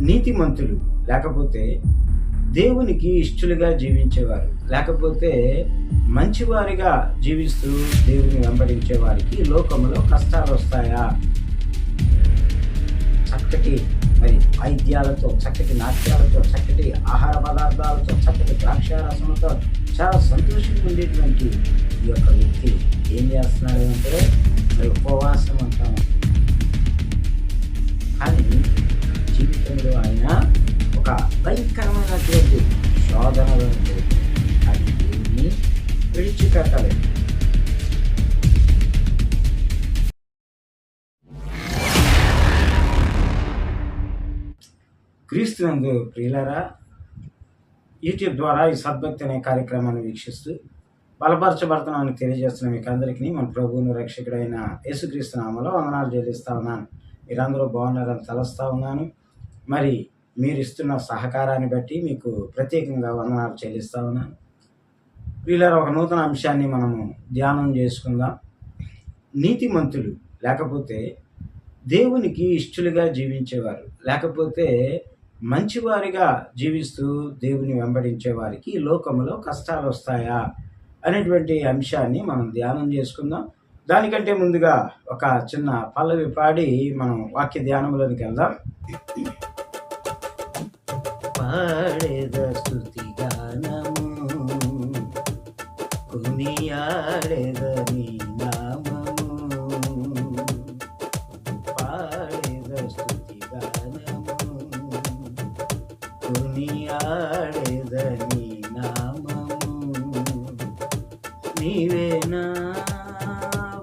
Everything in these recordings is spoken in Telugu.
నీతిమంతులు, లేకపోతే దేవునికి ఇష్టలుగా జీవించేవారు, లేకపోతే మంచివారిగా జీవిస్తూ దేవుని వెంబడించే వారికి లోకంలో కష్టాలు వస్తాయా? చక్కటి వాయిద్యాలతో, చక్కటి నాట్యాలతో, చక్కటి ఆహార పదార్థాలతో, చక్కటి ద్రాక్షారసంతో చాలా సంతోషంగా ఉండేటువంటి ఈ యొక్క వ్యక్తి ఏం చేస్తున్నాడు అంటే ఉపవాసం అంటాం. కానీ జీవితంలో ఆయన ఒక భయంకరమైనటువంటి శోధనలో అది ఏమీ విడిచిపెట్టలేదు. క్రీస్తునందు ప్రియులారా, యూట్యూబ్ ద్వారా ఈ సద్భక్తి అనే కార్యక్రమాన్ని వీక్షిస్తూ బలపరచబడుతున్నామని తెలియజేస్తున్న మీకు అందరికీ మన ప్రభువును రక్షకుడైన యేసుక్రీస్తు నామములో వందనాలు చెల్లిస్తూ ఉన్నాను. మీరందరూ బాగున్నారని తలస్తూ ఉన్నాను. మరి మీరు ఇస్తున్న సహకారాన్ని బట్టి మీకు ప్రత్యేకంగా వందనాలు చెల్లిస్తూ ఉన్నాను. ప్రియులారా, ఒక నూతన అంశాన్ని మనము ధ్యానం చేసుకుందాం. నీతిమంతులు, లేకపోతే దేవునికి ఇష్టలుగా జీవించేవారు, లేకపోతే మంచివారిగా జీవిస్తూ దేవుని వెంబడించే వారికి లోకంలో కష్టాలు వస్తాయా అనేటువంటి అంశాన్ని మనం ధ్యానం చేసుకుందాం. దానికంటే ముందుగా ఒక చిన్న పల్లవి పాడి మనం వాక్య ధ్యానంలోనికి వెళ్దాం. పాడేద స్తుతి గానము, కొనియాడేద నీ నామము, పాడేద స్తుతి గానము, కొనియాడేద నీ నామము, నీవేనా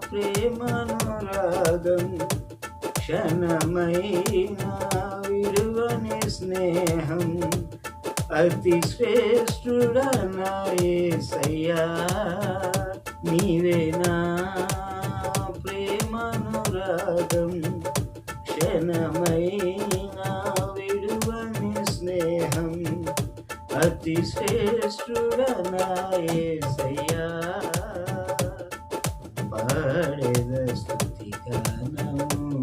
ప్రేమనురాగం, క్షణమైనా విడువని స్నేహం, అతి శ్రేష్ఠుడనా యేసయ్యా, నీవేనా ప్రేమనురాగం, క్షణమైనా విడువని స్నేహం, అతి శ్రేష్ఠుడనా యేసయ్యా, పాడేద స్తుతి గానము,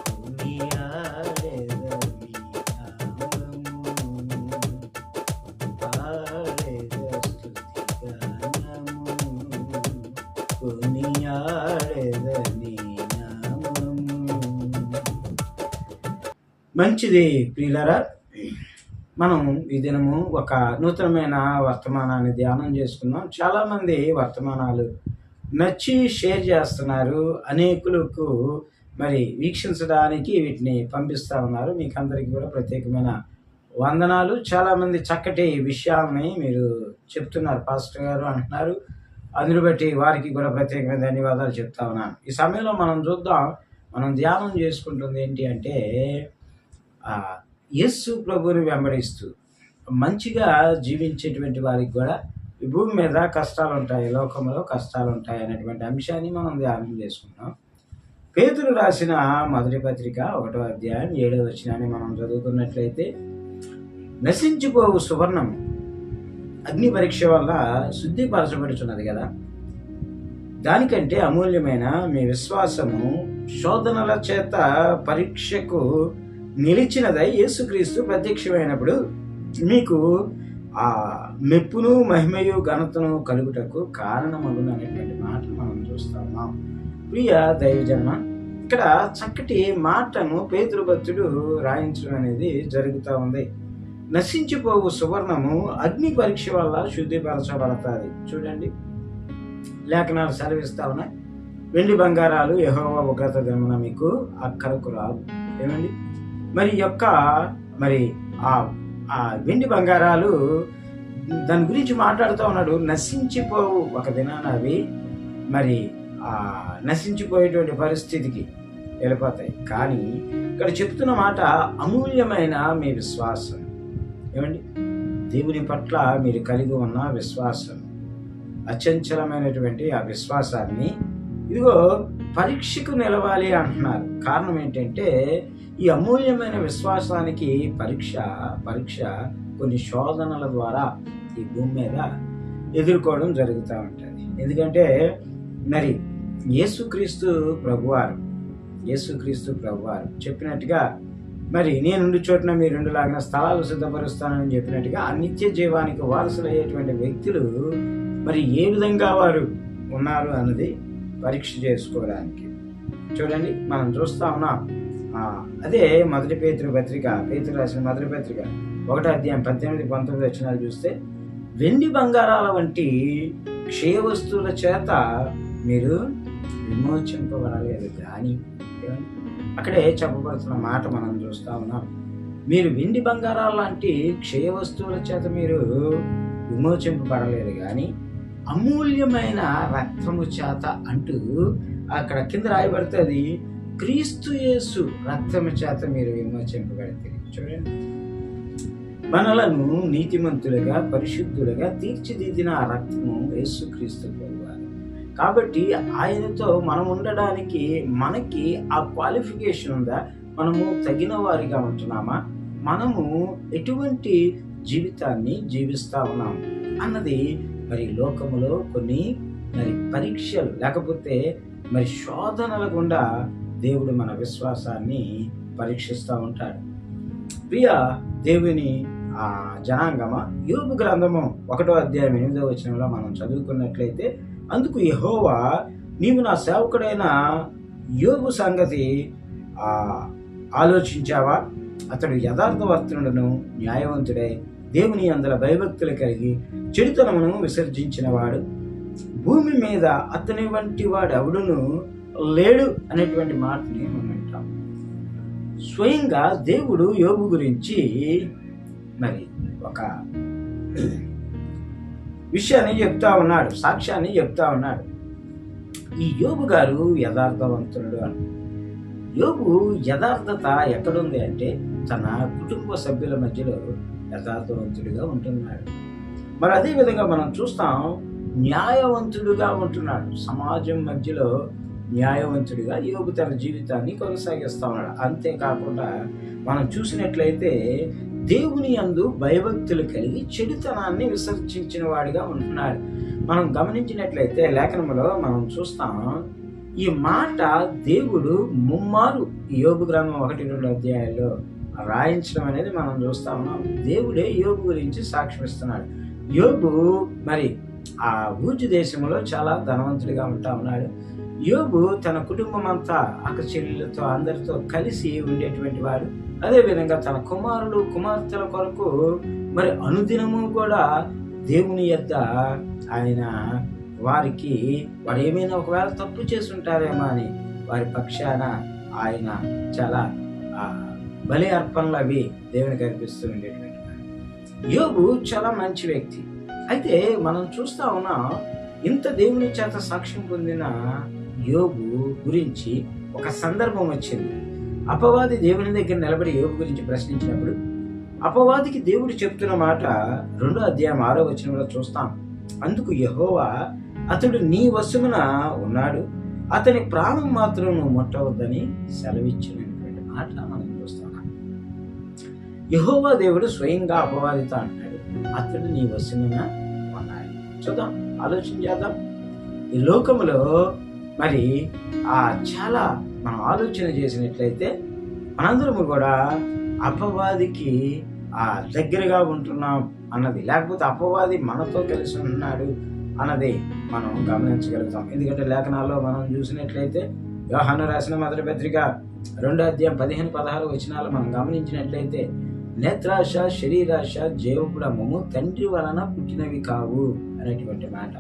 కొనియాడేద నీ నామము, పాడేద స్తుతి గానము, కొనియాడేద నీ నామము. మంచిది ప్రియులారా, మనం ఈ దినము ఒక నూతనమైన వర్తమానాన్ని ధ్యానం చేసుకున్నాం. చాలామంది వర్తమానాలు నచ్చి షేర్ చేస్తున్నారు, అనేకులకు మరి వీక్షించడానికి వీటిని పంపిస్తూ ఉన్నారు. మీకు అందరికీ కూడా ప్రత్యేకమైన వందనాలు. చాలామంది చక్కటి విషయాలని మీరు చెప్తున్నారు, పాస్టర్ గారు అంటున్నారు. అందును బట్టి వారికి కూడా ప్రత్యేకమైన ధన్యవాదాలు చెప్తా ఉన్నాను. ఈ సమయంలో మనం చూద్దాం, మనం ధ్యానం చేసుకుంటుంది ఏంటి అంటే యేసు ప్రభువుని వెంబడిస్తూ మంచిగా జీవించేటువంటి వారికి కూడా ఈ భూమి మీద కష్టాలు ఉంటాయి, లోకంలో కష్టాలు ఉంటాయి అనేటువంటి అంశాన్ని మనం ధ్యానం చేసుకున్నాం. పేతురు రాసిన మొదటి పత్రిక 1వ అధ్యాయం 7వ వచనాన్ని మనం చదువుకున్నట్లయితే, నశించిపోవు సువర్ణం అగ్ని పరీక్ష వల్ల శుద్ధిపరచబడుచున్నది కదా, దానికంటే అమూల్యమైన మీ విశ్వాసము శోధనల చేత పరీక్షకు నిలిచినదై యేసుక్రీస్తు ప్రత్యక్షమైనప్పుడు మీకు ఆ మెప్పును మహిమయు ఘనతను కలుగుటకు కారణమగును అనేటువంటి మాటలు మనం చూస్తున్నాం. ప్రియ దైవజన్మ, ఇక్కడ చక్కటి మాటను పేతురు భక్తుడు రాయించడం అనేది జరుగుతూ ఉంది. నశించిపోవు సువర్ణము అగ్ని పరీక్ష వల్ల శుద్ధిపరచబడతాది. చూడండి, లేఖనాలు సెలవిస్తా ఉన్నాయి, వెండి బంగారాలు యెహోవా ఉగ్రత దినమున మీకు అక్కరకు రాదు. ఏమండి, మరి యొక్క ఆ వెండి బంగారాలు దాని గురించి మాట్లాడుతూ ఉన్నాడు. నశించిపోవు, ఒక దినాన అవి మరి నశించిపోయేటువంటి పరిస్థితికి వెళ్ళిపోతాయి. కానీ ఇక్కడ చెప్తున్న మాట అమూల్యమైన మీ విశ్వాసం. ఏమండి, దేవుని పట్ల మీరు కలిగి ఉన్న విశ్వాసం, అచంచలమైనటువంటి ఆ విశ్వాసాన్ని ఇదిగో పరీక్షకు నిలవాలి అంటున్నారు. కారణం ఏంటంటే ఈ అమూల్యమైన విశ్వాసానికి పరీక్ష కొన్ని శోధనల ద్వారా ఈ భూమి మీద ఎదుర్కోవడం జరుగుతూ ఉంటుంది. ఎందుకంటే మరి యేసుక్రీస్తు ప్రభువారు చెప్పినట్టుగా మరి నేనుండి చోటున మీరుండు లాగిన స్థలాలు సిద్ధపరుస్తానని చెప్పినట్టుగా ఆ నిత్య జీవానికి వారసులయ్యేటువంటి వ్యక్తులు మరి ఏ విధంగా వారు ఉన్నారు అన్నది పరీక్ష చేసుకోవడానికి. చూడండి, మనం చూస్తా ఉన్నాం. అదే మొదటి పేతురు రాసిన మొదటి పత్రిక 1వ అధ్యాయం 18-19 వచనాలు చూస్తే, వెండి బంగారాల వంటి క్షయ వస్తువుల చేత మీరు విమోచింపబడలేదు కానీ, అక్కడే చెప్పబడుతున్న మాట మనం చూస్తా ఉన్నాం. మీరు వెండి బంగారాల లాంటి క్షయ వస్తువుల చేత మీరు విమోచింపబడలేదు కానీ అమూల్యమైన రక్తము చేత అంటూ అక్కడ కింద రాయబడుతుంది, క్రీస్తు యేసు రక్తము చేత మీరు విమోచింపబడితే. చూడండి, మనలను నీతిమంతులుగా పరిశుద్ధులుగా తీర్చిదిద్దిన ఆ రక్తము యేసు క్రీస్తు ప్రభువారు. కాబట్టి ఆయనతో మనం ఉండడానికి మనకి ఆ క్వాలిఫికేషన్ ఉందా? మనము తగిన వారిగా ఉంటున్నామా? మనము ఎటువంటి జీవితాన్ని జీవిస్తా ఉన్నాము అన్నది మరి లోకములో కొన్ని మరి పరీక్షలు లేకపోతే మరి శోధనల గుండా దేవుడు మన విశ్వాసాన్ని పరీక్షిస్తూ ఉంటాడు. ప్రియ దేవుని జనాంగమా, యోబు గ్రంథము 1వ అధ్యాయం 8వ వచనంలో మనం చదువుకున్నట్లయితే, అందుకు యెహోవా, నీవు నా సేవకుడైన యోబు సంగతి ఆలోచించావా? అతడు యథార్థవర్తనుడును న్యాయవంతుడై దేవుని యందల భయభక్తులు కలిగి చెడుతనమును విసర్జించిన వాడు, భూమి మీద అతని వంటి వాడు ఎవడును లేడు అనేటువంటి మాటని మనం వింటాం. స్వయంగా దేవుడు యోబు గురించి మరి ఒక విషయాన్ని చెప్తా ఉన్నాడు, సాక్ష్యాన్ని చెప్తా ఉన్నాడు. ఈ యోబు గారు యథార్థవంతుడు అని. యోబు యథార్థత ఎక్కడుంది అంటే తన కుటుంబ సభ్యుల మధ్యలో యథార్థవంతుడిగా ఉంటున్నాడు. మరి అదే విధంగా మనం చూస్తాం, న్యాయవంతుడుగా ఉంటున్నాడు. సమాజం మధ్యలో న్యాయవంతుడిగా యోబు తన జీవితాన్ని కొనసాగిస్తా ఉన్నాడు. అంతేకాకుండా మనం చూసినట్లయితే దేవుని యందు భయభక్తులు కలిగి చెడుతనాన్ని విసర్జించిన వాడిగా ఉంటున్నాడు. మనం గమనించినట్లయితే లేఖనములో మనం చూస్తాం, ఈ మాట దేవుడు ముమ్మారు యోబు గ్రంథం 1-2 అధ్యాయాల్లో రాయించడం అనేది మనం చూస్తా ఉన్నాం. దేవుడే యోబు గురించి సాక్ష్యమిస్తున్నాడు. యోబు మరి ఆ ఊజు దేశంలో చాలా ధనవంతుడిగా ఉంటా ఉన్నాడు. యోబు తన కుటుంబం అంతా అక్క చెల్లెలతో అందరితో కలిసి ఉండేటువంటి వాడు. అదేవిధంగా తన కుమారుడు కుమార్తెల కొరకు మరి అనుదినము కూడా దేవుని యొద్ద ఆయన వారికి వారు ఏమైనా ఒకవేళ తప్పు చేసి ఉంటారేమో అని వారి పక్షాన ఆయన చాలా బలి అర్పణలు అవి దేవునికి అర్పిస్తూ ఉండేటువంటి వాడు. యోబు చాలా మంచి వ్యక్తి. అయితే మనం చూస్తా ఉన్నాం, ఇంత దేవుని చేత సాక్ష్యం పొందిన యోబు గురించి ఒక సందర్భం వచ్చింది. అపవాది దేవుని దగ్గర నిలబడి యోబు గురించి ప్రశ్నించినప్పుడు అపవాదికి దేవుడు చెప్తున్న మాట 2వ అధ్యాయం 6వ వచనంలో చూస్తాం. అందుకు యెహోవా, అతడు నీ వశమున ఉన్నాడు, అతని ప్రాణం మాత్రం నువ్వు ముట్టవద్దని సెలవిచ్చినటువంటి మాట మనం చూస్తున్నాం. యెహోవా దేవుడు స్వయంగా అపవాదితో అంటాడు, అతడు నీ వశమున ఉన్నాడు. చూద్దాం, ఆలోచన చేద్దాం. ఈ లోకములో మరి చాలా మనం ఆలోచన చేసినట్లయితే మనందరము కూడా అపవాదికి దగ్గరగా ఉంటున్నాం అన్నది, లేకపోతే అపవాది మనతో కలిసి ఉన్నాడు అన్నది మనం గమనించగలుగుతాం. ఎందుకంటే లేఖనాల్లో మనం చూసినట్లయితే యోహాను రాసిన మొదటి పత్రిక 2వ అధ్యాయం 15-16 వచనాలు మనం గమనించినట్లయితే, నేత్రాశ శరీరాశ జీవపుడము తండ్రి వలన పుట్టినవి కావు అనేటువంటి మాట.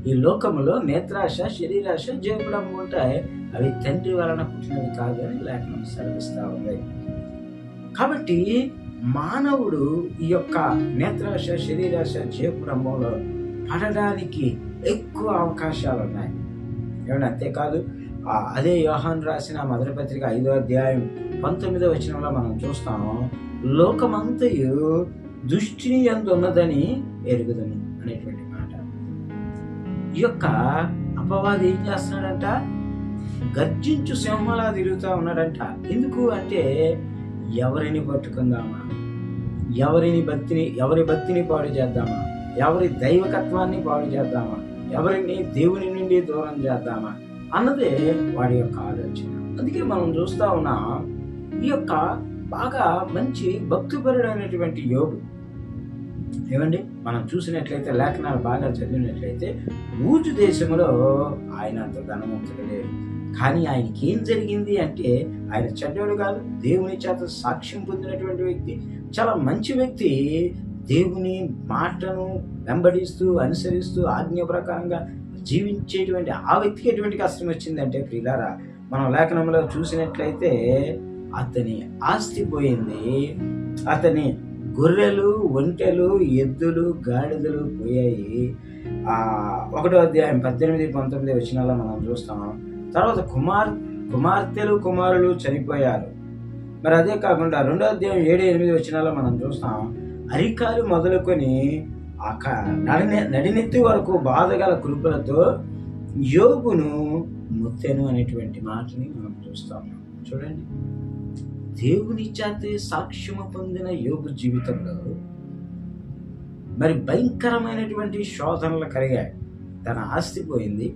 ఈ లోకములో నేత్రాశ శరీరాశ జీవపుడము ఉంటాయి, అవి తండ్రి వలన పుట్టినవి కాదు అని లేఖనం సెలవిస్తా ఉంది. కాబట్టి మానవుడు ఈ యొక్క నేత్రాశ శరీరాశ జీవపుడములో పడడానికి ఎక్కువ అవకాశాలు ఉన్నాయి. ఏమన్నా అంతేకాదు, అదే యోహాను రాసిన మొదటి పత్రిక 5వ అధ్యాయం 19వ వచనంలో మనం చూస్తాము, లోకమంతయు దృష్టిని యందు ఉన్నదని ఎరుగుదను అనేటువంటి మాట. ఈ యొక్క అపవాది ఏం చేస్తున్నాడంట? గర్జించు సింహలా తిరుగుతూ ఉన్నాడంట. ఎందుకు అంటే ఎవరిని పట్టుకుందామా, ఎవరి భక్తిని పాడు చేద్దామా, ఎవరి దైవకత్వాన్ని పాడు చేద్దామా, ఎవరిని దేవుని నుండి దూరం చేద్దామా అన్నదే వాడి యొక్క ఆలోచన. అందుకే మనం చూస్తా ఉన్నాం, ఈ యొక్క బాగా మంచి భక్తిపరుడైనటువంటి యోబు. ఏమండి, మనం చూసినట్లయితే లేఖనాలు బాగా చదివినట్లయితే ఊజు దేశంలో ఆయన అంత ధనవంతుడు లేడు. కానీ ఆయనకి ఏం జరిగింది అంటే, ఆయన చెడ్డోడు కాదు, దేవుని చేత సాక్ష్యం పొందినటువంటి వ్యక్తి, చాలా మంచి వ్యక్తి. దేవుని మాటను వెంబడిస్తూ అనుసరిస్తూ ఆజ్ఞ ప్రకారంగా జీవించేటువంటి ఆ వ్యక్తికి ఎటువంటి కష్టం వచ్చిందంటే ప్రియులారా, మనం లేఖనంలో చూసినట్లయితే అతని ఆస్తి పోయింది, అతని గొర్రెలు, ఒంటెలు, ఎద్దులు, గాడిదలు పోయాయి. 1వ అధ్యాయం 18, 19 వచనాల్లో మనం చూస్తాం. తర్వాత కుమార్తెలు, కుమారులు చనిపోయారు. మరి అదే కాకుండా 2వ అధ్యాయం 7, 8 వచనాల్లో మనం చూస్తాం. అరికాలు మొదలుకొని నడినెత్తి వరకు బాధగల కృపలతో యోబును ముత్తెను అనేటువంటి మాటని మనం చూస్తాం. చూడండి, దేవుని చేత సాక్ష్యము పొందిన యోబు జీవితంలో మరి భయంకరమైనటువంటి శోధనలు కలిగాయి. తన ఆస్తి పోయింది,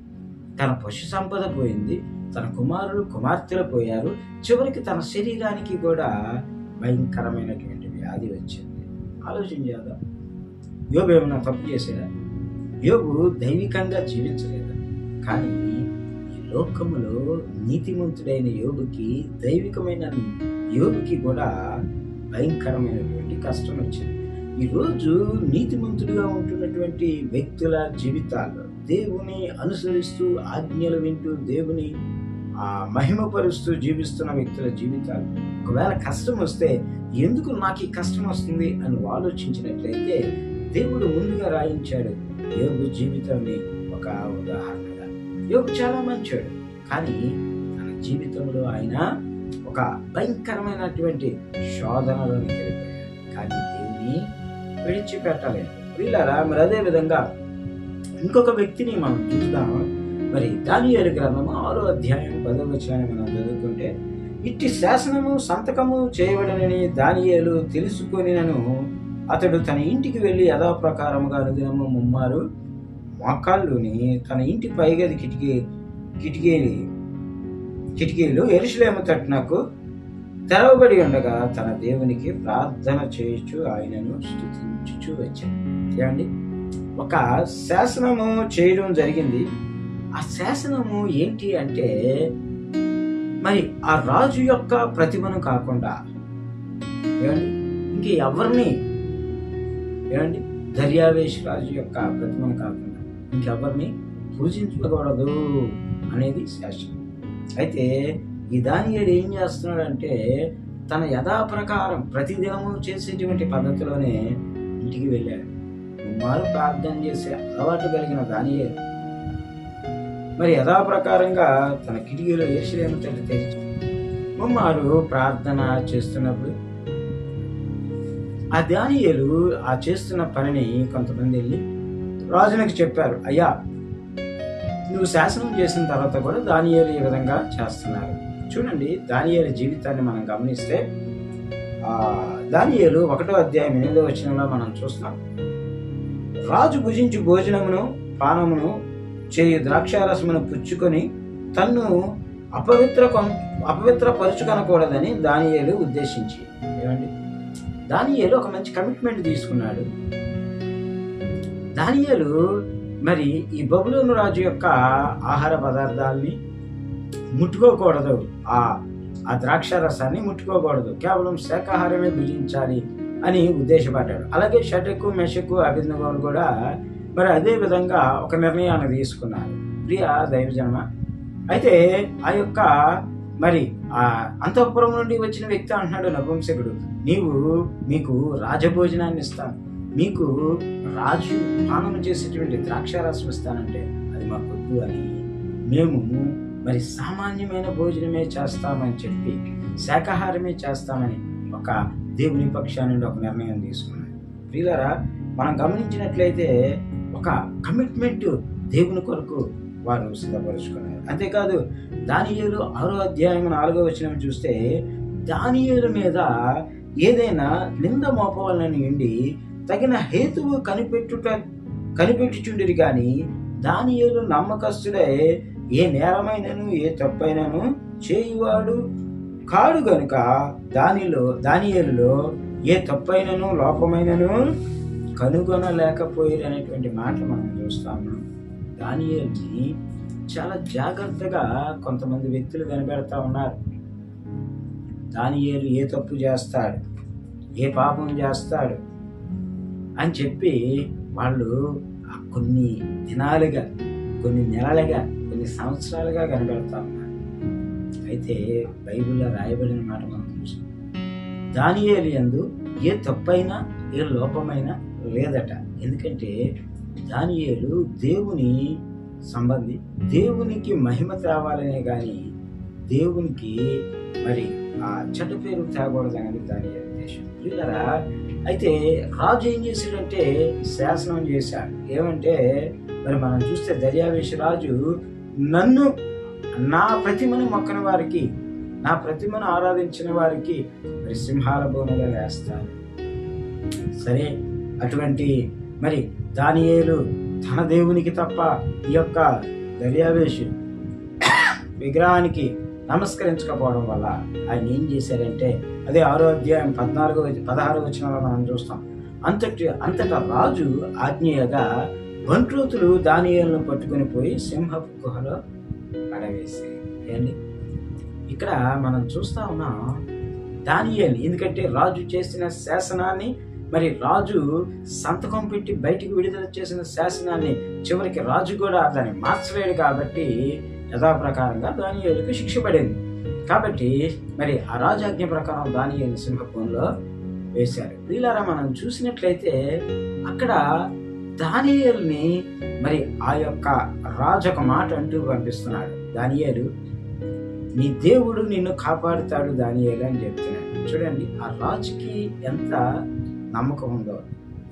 తన పశు సంపద పోయింది, తన కుమారులు, కుమార్తెలు పోయారు. చివరికి తన శరీరానికి కూడా భయంకరమైనటువంటి వ్యాధి వచ్చింది. ఆలోచన చేద్దాం, యోబు ఏమైనా తప్పు చేసేదా? యోబు దైవికంగా జీవించలేదా? కానీ ఈ లోకములో నీతిమంతుడైన యోబుకి, దైవికమైన యోబుకి కూడా భయంకరమైనటువంటి కష్టం వచ్చింది. ఈరోజు నీతిమంతుడిగా ఉంటున్నటువంటి వ్యక్తుల జీవితాల్లో, దేవుని అనుసరిస్తూ ఆజ్ఞలు వింటూ దేవుని మహిమపరుస్తూ జీవిస్తున్న వ్యక్తుల జీవితాలు, ఒకవేళ కష్టం వస్తే ఎందుకు నాకు ఈ కష్టం వస్తుంది అని ఆలోచించినట్లయితే, దేవుడు ముందుగా రాయించాడు యోబు జీవితాన్ని ఒక ఉదాహరణగా. యోబు చాలా మంచోడు, కానీ తన జీవితంలో ఆయన ఒక భయంకరమైనటువంటి శోధనలోకి వెళ్ళిపోయాడు. కానీ దేవుని విడిచిపెట్టలేదు. వీళ్ళరా మరి అదే విధంగా ఇంకొక వ్యక్తిని మనం చూద్దాం. మరి దానియేలు గ్రంథము 6వ అధ్యాయం 10వ వచనాన్ని మనం చదువుకుంటే, ఇట్టి శాసనము సంతకము చేయబడనని దానియేలు తెలుసుకొనినను అతడు తన ఇంటికి వెళ్ళి యథాప్రకారముగా అనుదినము ముమ్మారు మోకాళ్ళుని తన ఇంటి పైగది కిటికీలు యెరూషలేము తట్టునకు తెరవబడి ఉండగా తన దేవునికి ప్రార్థన చేయుచు ఆయనను స్తుతించుచు వచ్చాడు. ఏమండి, ఒక శాసనము చేయడం జరిగింది. ఆ శాసనము ఏంటి అంటే, మరి ఆ రాజు యొక్క ప్రతిమను కాకుండా, ఏమండి, ఇంకెవరిని, ఏమండి, దర్యావేష్ రాజు యొక్క ప్రతిమను కాకుండా ఇంకెవరిని పూజించకూడదు అనేది శాసనం. అయితే ఈ దానియేలు ఏం చేస్తున్నాడంటే, తన యథాప్రకారం ప్రతిదినము చేసేటువంటి పద్ధతిలోనే ఇంటికి వెళ్ళాడు. ముమ్మారు ప్రార్థన చేసే అలవాటు కలిగిన దానియేలు మరి యథాప్రకారంగా తన కిటికీలో యెరూషలేము తట్టు తెరిచి ముమ్మారు ప్రార్థన చేస్తున్నప్పుడు ఆ దానియేలు ఆ చేస్తున్న పనిని కొంతమంది వెళ్ళి రాజునికి చెప్పారు. అయ్యా, నువ్వు శాసనం చేసిన తర్వాత కూడా దానియేలు ఈ విధంగా చేస్తున్నారు. చూడండి, దానియేలు జీవితాన్ని మనం గమనిస్తే దానియేలు 1వ అధ్యాయం 8వ వచనంలో మనం చూస్తాం. రాజు భుజించు భోజనమును పానమును చేయు ద్రాక్షారసమును పుచ్చుకొని తన్ను అపవిత్రపరుచుకొనకూడదని దానియేలు ఉద్దేశించి, ఏమండి, దానియేలు ఒక మంచి కమిట్మెంట్ తీసుకున్నాడు. దానియేలు మరి ఈ బబులోను రాజు యొక్క ఆహార పదార్థాలని ముట్టుకోకూడదు, ఆ ద్రాక్షారసాన్ని ముట్టుకోకూడదు, కేవలం శాకాహారమే భుజించాలి అని ఉద్దేశపడ్డాడు. అలాగే షడ్రకు, మెషకు, అబేద్నెగోను కూడా మరి అదే విధంగా ఒక నిర్ణయాన్ని తీసుకున్నారు. ప్రియ దైవజనమ, అయితే ఆ యొక్క మరి ఆ అంతఃపురం నుండి వచ్చిన వ్యక్తి అంటున్నాడు నపుంసకుడు, మీకు రాజభోజనాన్ని ఇస్తాను, మీకు రాజు పానం చేసేటువంటి ద్రాక్షారసం ఇస్తానంటే అది మాకు వద్దు అని, మేము మరి సామాన్యమైన భోజనమే చేస్తామని చెప్పి శాకాహారమే చేస్తామని ఒక దేవుని పక్షాన్ని నుండి ఒక నిర్ణయం తీసుకున్నాడు. ప్రియులారా, మనం గమనించినట్లయితే ఒక కమిట్మెంట్ దేవుని కొరకు వారు సిద్ధపరుచుకున్నారు. అంతేకాదు, దానియేలు 6వ అధ్యాయం 4వ వచనం చూస్తే, దానియేలు మీద ఏదైనా నింద మోపవాలని ఉండి తగిన హేతువు కనిపెట్టుచుండిరి కానీ దానియేలు నమ్మకస్తుడే, ఏ నేరమైనను ఏ తప్పైనను చేయువాడు కాడు గనుక దానియేలులో ఏ తప్పైనను లోపమైనను కనుగొనలేకపోయారు అనేటువంటి మాటలు మనం చూస్తాము. దానియేలుని చాలా జాగ్రత్తగా కొంతమంది వ్యక్తులు కనిపెడతా ఉన్నారు. దానియేలు ఏ తప్పు చేస్తాడు, ఏ పాపం చేస్తాడు అని చెప్పి వాళ్ళు కొన్ని దినాలుగా, కొన్ని నెలలుగా, కొన్ని సంవత్సరాలుగా కనిపెడతా ఉన్నారు. అయితే బైబిల్లో రాయబడిన మాట మనం చూసాం, దానియేలు యందు ఏ తప్పైనా ఏ లోపమైనా లేదట. ఎందుకంటే దానియేలు దేవుని సంబంధి, దేవునికి మహిమ తేవాలనే కానీ దేవునికి మరి ఆ చెడ్డ పేరు తేకూడదు అనేది దానియేలు ఉద్దేశం. చూసారా? అయితే రాజు ఏం చేశాడంటే శాసనం చేశాడు. ఏమంటే మరి మనం చూస్తే దర్యావేషు రాజు, నన్ను నా ప్రతిమను మొక్కని వారికి, నా ప్రతిమను ఆరాధించిన వారికి మరి సింహాల బోనుగా వేస్తాను. సరే, అటువంటి మరి దానియేలు తన దేవునికి తప్ప ఈ యొక్క దర్యావేషు విగ్రహానికి నమస్కరించకపోవడం వల్ల ఆయన ఏం చేశారంటే, అదే 6వ అధ్యాయం 16 వచనంలో మనం చూస్తాం, అంతటా రాజు ఆజ్ఞయగా బంట్రోతులు దానియేలును పట్టుకుని పోయి సింహపు గుహలో పడవేసి. ఏండి ఇక్కడ మనం చూస్తా ఉన్నాం దానియేలు, ఎందుకంటే రాజు చేసిన శాసనాన్ని, మరి రాజు సంతకం పెట్టి బయటికి విడుదల చేసిన శాసనాన్ని చివరికి రాజు కూడా దాన్ని మార్చలేడు. కాబట్టి యథాప్రకారంగా దానియేలుకు శిక్ష పడింది. కాబట్టి మరి ఆ రాజాజ్ఞ ప్రకారం దానియేలు సింహపురంలో వేశారు. వీళ్ళారా మనం చూసినట్లయితే అక్కడ దానియేలుని మరి ఆ యొక్క రాజు ఒక మాట అంటూ పంపిస్తున్నాడు, దానియేలు నీ దేవుడు నిన్ను కాపాడుతాడు దానియేలు అని చెప్తున్నాడు. చూడండి ఆ రాజుకి ఎంత నమ్మకం ఉందో.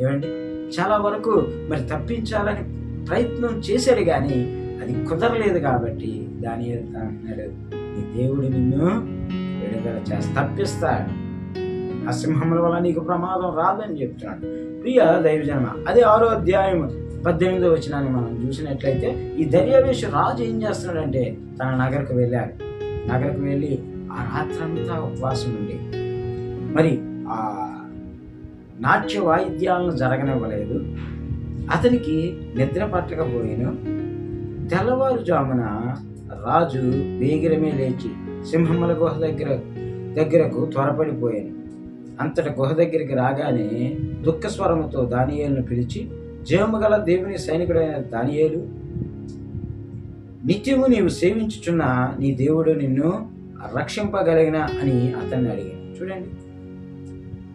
ఏమండి, చాలా వరకు మరి తప్పించాలని ప్రయత్నం చేశాడు కానీ అది కుదరలేదు. కాబట్టి దానియేలు అంటున్నాడు, నీ దేవుడు నిన్ను విడుదల చేసి తప్పిస్తాడు, ఆ సింహముల వల్ల నీకు ప్రమాదం రాదని చెప్తున్నాడు. ప్రియ దైవజనమ, అదే 6వ అధ్యాయం 18వ వచనాన్ని మనం చూసినట్లయితే ఈ దర్యావేషు రాజు ఏం చేస్తున్నాడంటే తన నగరకు వెళ్ళాడు. నగరకు వెళ్ళి ఆ రాత్రంతా ఉపవాసం ఉండి మరి ఆ నాట్య వాయిద్యాలను జరగనివ్వలేదు. అతనికి నిద్ర పట్టకపోయాను. తెల్లవారుజామున రాజు వేగిరమే లేచి సింహముల గుహ దగ్గరకు త్వరపడిపోయాను. అంతట గుహ దగ్గరికి రాగానే దుఃఖస్వరముతో దానియేలును పిలిచి, జీవము గల దేవుని సైనికుడైన దానియేలు, నిత్యము నీవు సేవించుచున్న నీ దేవుడు నిన్ను రక్షింపగలిగిన అని అతన్ని అడిగాను. చూడండి,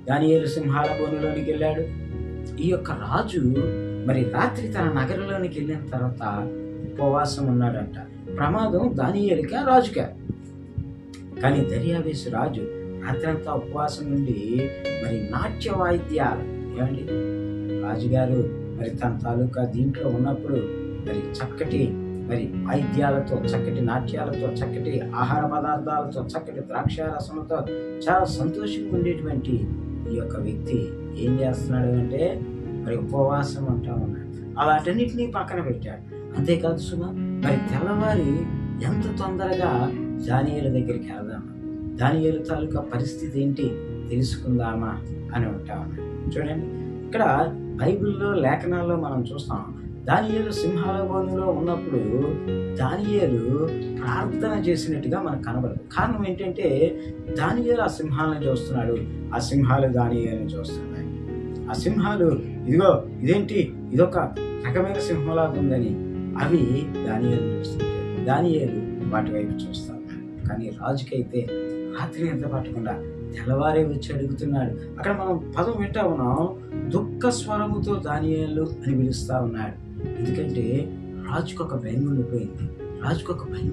దానియేలు సింహాల బోనులోనికి వెళ్ళాడు. ఈ యొక్క రాజు మరి రాత్రి తన నగరంలోనికి వెళ్ళిన తర్వాత ఉపవాసం ఉన్నాడంట. ప్రమాదం దానియేలుకా రాజుకా? కానీ దర్యావేషు రాజు రాత్రంతా ఉపవాసం నుండి మరి నాట్య వాయిద్యాలు, ఏమండి రాజుగారు మరి తన తాలూకా దీంట్లో ఉన్నప్పుడు మరి చక్కటి మరి వాయిద్యాలతో, చక్కటి నాట్యాలతో, చక్కటి ఆహార పదార్థాలతో, చక్కటి ద్రాక్షారసంతో చాలా సంతోషంగా ఉండేటువంటి ఈ యొక్క వ్యక్తి ఏం చేస్తున్నాడు అంటే మరి ఉపవాసం అంటా ఉన్నాడు. వాటన్నిటినీ పక్కన పెట్టాడు. అంతేకాదు సుమా, మరి తెల్లవారి ఎంత తొందరగా దానియేలు దగ్గరికి వెళ్దామా, దానియేలు తాలూకా పరిస్థితి ఏంటి తెలుసుకుందామా అని ఉంటా ఉన్నాడు. చూడండి, ఇక్కడ బైబిల్లో లేఖనాల్లో మనం చూస్తాం, దానియేలు సింహాల బోనులో ఉన్నప్పుడు దానియేలు ప్రార్థన చేసినట్టుగా మనకు కనబడదు. కారణం ఏంటంటే దానియేలు ఆ సింహాలను చూస్తున్నాడు, ఆ సింహాలు దానియేలుని చూస్తున్నాయి. ఆ సింహాలు ఇదిగో ఇదేంటి, ఇదొక రకమైన సింహంలాగా ఉందని అవి దానియేలు చూస్తుంటే దానియేలు వాటి వైపు చూస్తాడు. కానీ రాజుకైతే రాత్రి ఎంత పట్టకుండా తెల్లవారే వచ్చి అడుగుతున్నాడు. అక్కడ మనం పదం వింటా ఉన్నాం, దుఃఖ స్వరముతో దానియేలు అని పిలుస్తా ఉన్నాడు. ఎందుకంటే రాజుకు ఒక భయం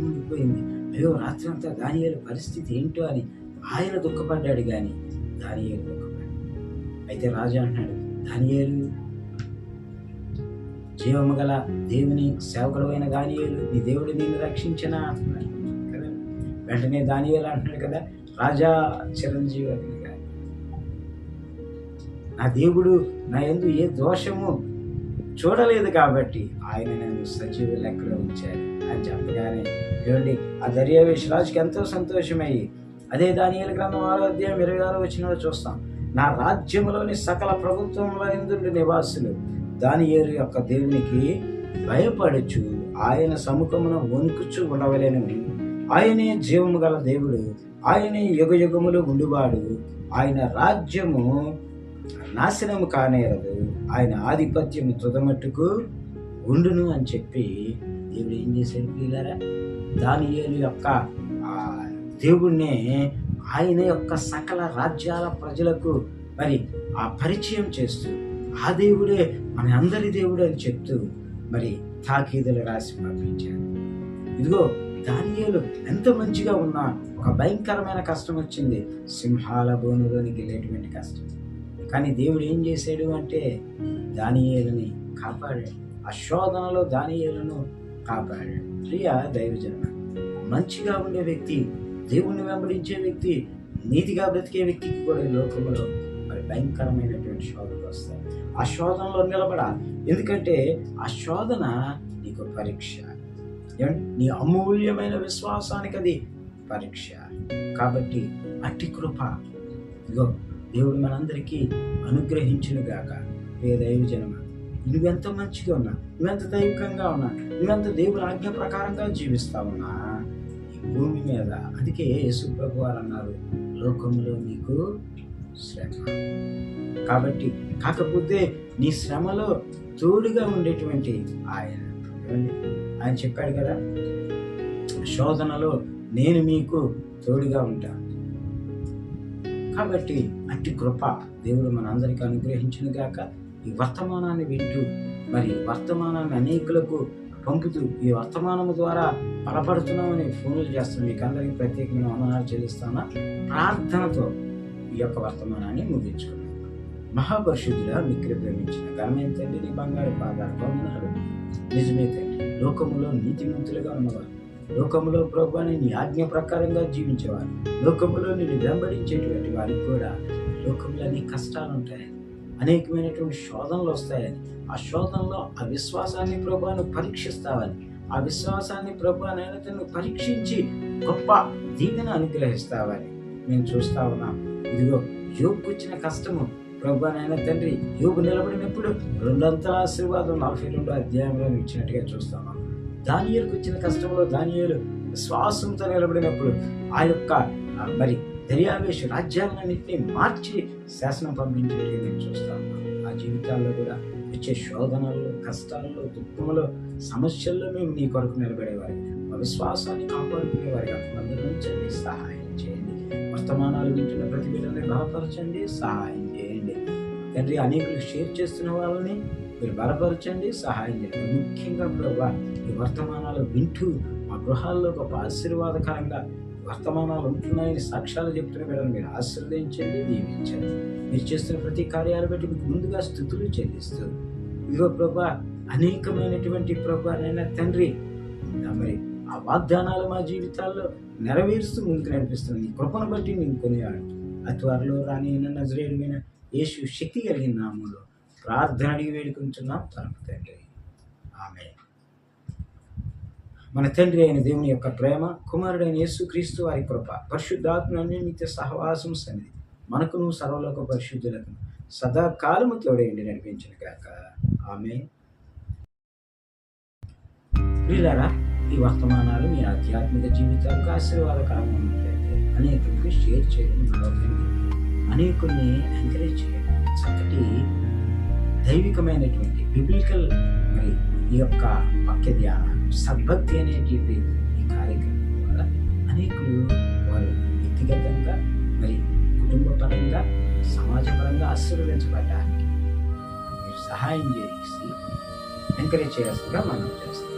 ఉండిపోయింది. అయ్యో రాత్రి అంతా దానియేలు పరిస్థితి ఏంటో అని ఆయన దుఃఖపడ్డాడు, కానీ దానియేలు దుఃఖపడ్డాడు. అయితే రాజు అంటున్నాడు, దానియేలు జీవము గల దేవుని సేవకుడు అయిన దానియేలు, నీ దేవుడు నిన్ను రక్షించనా అంటున్నాడు కదా. వెంటనే దానియేలు అంటున్నాడు కదా, రాజా చిరంజీవి గారు, నా దేవుడు నా యందు ఏ దోషము చూడలేదు కాబట్టి ఆయన నన్ను సజీవ లెక్కలో ఉంచారు అని చెప్పగానే చూడండి, ఆ దర్యావేషు రాజుకి ఎంతో సంతోషమయ్యి అదే దానియేలు గ్రంథం 6:26 చూస్తాం. నా రాజ్యములోని సకల ప్రభుత్వముల యందు నివాసులు దానియేలు యొక్క దేవునికి భయపడుచు ఆయన సముఖమున వణుకుచు ఉండవలెను. ఆయనే జీవము గల దేవుడు, ఆయనే యుగయుగములు ఉండువాడు. ఆయన రాజ్యము నాశనము కానేరదు, ఆయన ఆధిపత్యము తుదమట్టుకు ఉండును అని చెప్పి దేవుడు ఏం చేశాడు ప్రియులారా? దానియేలు యొక్క దేవుణ్ణే ఆయన యొక్క సకల రాజ్యాల ప్రజలకు మరి ఆ పరిచయం చేస్తూ ఆ దేవుడే మన అందరి దేవుడు అని చెప్తూ మరి తాకీదులు రాసి పంపించాడు. ఇదిగో దానియేలు ఎంత మంచిగా ఉన్నా ఒక భయంకరమైన కష్టం వచ్చింది, సింహాల బోనులోనికి వెళ్ళేటువంటి కష్టం. కానీ దేవుడు ఏం చేశాడు అంటే దానియేలుని కాపాడాడు. ఆ శోధనలో దానియేలును కాపాడాడు. ప్రియ దైవజన, మంచిగా ఉండే వ్యక్తి, దేవుణ్ణి వెంబడించే వ్యక్తి, నీతిగా బ్రతికే వ్యక్తికి కూడా ఈ లోకంలో మరి భయంకరమైనటువంటి శోధనలు వస్తాయి. ఆ శోధనలో నిలబడాలి. ఎందుకంటే ఆ శోధన నీకు పరీక్ష, నీ అమూల్యమైన విశ్వాసానికి అది పరీక్ష. కాబట్టి అట్టి కృప ఇదిగో దేవుడు మనందరికీ అనుగ్రహించునుగాక. ఏ దైవజనమ, నువ్వెంత మంచిగా ఉన్నా, నువ్వెంత దైవికంగా ఉన్నా, నువ్వెంత దేవుని ఆజ్ఞ ప్రకారంగా జీవిస్తా ఉన్నా ఈ భూమి మీద, అందుకే యేసు ప్రభు వారు అన్నారు, లోకంలో నీకు శ్రమ. కాబట్టి కాకపోతే నీ శ్రమలో తోడుగా ఉండేటువంటి ఆయన చెప్పాడు కదా, శోధనలో నేను మీకు తోడుగా ఉంటాను. కాబట్టి అట్టి కృప దేవుడు మనందరికీ అనుగ్రహించును గాక. ఈ వర్తమానాన్ని వింటూ మరి వర్తమానాన్ని అనేకులకు పంపుతూ ఈ వర్తమానము ద్వారా బలపడుతున్నామని ఫోన్లు చేస్తున్నాం. మీకు అందరికీ ప్రత్యేకమైన వందనాలు చెల్లిస్తాను. ప్రార్థనతో ఈ యొక్క వర్తమానాన్ని ముగించుకున్నాం. మహాపరిశుద్ధుడా, మిక్కిలి ప్రేమించిన ఘనమైన తండ్రి, నీ బంగారు పాదాలు వందనాలు. నిజమే తండ్రి, లోకములో నీతిమంతులుగా ఉన్నవారు, లోకములో ప్రభువాని నీ ఆజ్ఞ ప్రకారంగా జీవించేవారు, లోకములో నిన్ను వెంబడించేటువంటి వారికి కూడా లోకంలో నీ కష్టాలు ఉంటాయని, అనేకమైనటువంటి శోధనలు వస్తాయని, ఆ శోధనలో ఆ విశ్వాసాన్ని ప్రభువాను పరీక్షిస్తావని, ఆ విశ్వాసాన్ని ప్రభువానైనా తను పరీక్షించి గొప్ప దీవెన అనుగ్రహిస్తావని మేము చూస్తా ఉన్నాం. ఇదిగో యోబుకు వచ్చిన కష్టము ప్రభువానైనా తండ్రి, యోబు నిలబడినప్పుడు 2 అంతల ఆశీర్వాదం 42వ అధ్యాయంలో ఇచ్చినట్టుగా చూస్తాము. దానియేలుకు వచ్చిన కష్టంలో దానియేలు విశ్వాసంతో నిలబడినప్పుడు ఆ యొక్క మరి దర్యావేషు రాజ్యాలన్నింటినీ మార్చి శాసనం పంపించేట్టుగా మేము చూస్తాము. ఆ జీవితాల్లో కూడా వచ్చే శోధనల్లో, కష్టాల్లో, దుఃఖంలో, సమస్యల్లో మేము నీ కొరకు నిలబడేవారు, మా విశ్వాసాన్ని కాపాడుకునేవారు. అందరి నుంచి సహాయం చేయండి. వర్తమానాలు వింటున్న ప్రతి బిడ్డని బలపరచండి, సహాయం చేయండి తండ్రి. అనేకులు షేర్ చేస్తున్న వాళ్ళని మీరు బలపరచండి, సహాయం చేయండి. ముఖ్యంగా ప్రభువా, ఈ వర్తమానాలు వింటూ మా గృహాల్లో గొప్ప ఆశీర్వాదకరంగా వర్తమానాలు ఉంటున్నాయని సాక్ష్యాలు చెప్తున్న బిడ్డను మీరు ఆశీర్వదించండి, దీవించండి. మీరు చేస్తున్న ప్రతి కార్యాలు బట్టి మీకు ముందుగా స్తుతులు చెల్లిస్తూ, ఇదిగో ప్రభువా, అనేకమైనటువంటి ప్రభువానైనా తండ్రి మరి ఆ వాగ్దానాలు మా జీవితాల్లో నెరవేరుస్తూ ముందుకు నడిపిస్తుంది. ఈ కృపను బట్టి నేను కొనియాడు. ఆ త్వరలో రాని నజరేయుడైన యేసు శక్తి కలిగిన నామములో ప్రార్థన అడిగి వేడుకుంటున్నాం పరమ తండ్రి, ఆమేన్. మన తండ్రి అయిన దేవుని యొక్క ప్రేమ, కుమారుడైన యేసు క్రీస్తు వారి కృప, పరిశుద్ధాత్మ నిత్య సహవాసం సన్నిధి మనకును సర్వలోక పరిశుద్ధులకు సదాకాలము తోడేయండి నడిపించిన గాక, ఆమేన్. ప్రియులారా, ఈ వర్తమానాలు మీ ఆధ్యాత్మిక జీవితాలకు ఆశీర్వాదకరంగా ఉన్నట్లయితే అనేకులకు షేర్ చేయడం మరొకండి, అనేకుల్ని ఎంకరేజ్ చేయండి. చక్కటి దైవికమైనటువంటి బిబ్లికల్ మరి ఈ యొక్క వాక్య ధ్యానం, సద్భక్తి అనేటువంటి ఈ కార్యక్రమం ద్వారా అనేకులు వారు వ్యక్తిగతంగా మరి కుటుంబ పరంగా సమాజపరంగా ఆశీర్వదించబడ్డానికి మీరు సహాయం చేసి ఎంకరేజ్ చేయాల్సిందిగా మనం చేస్తాం.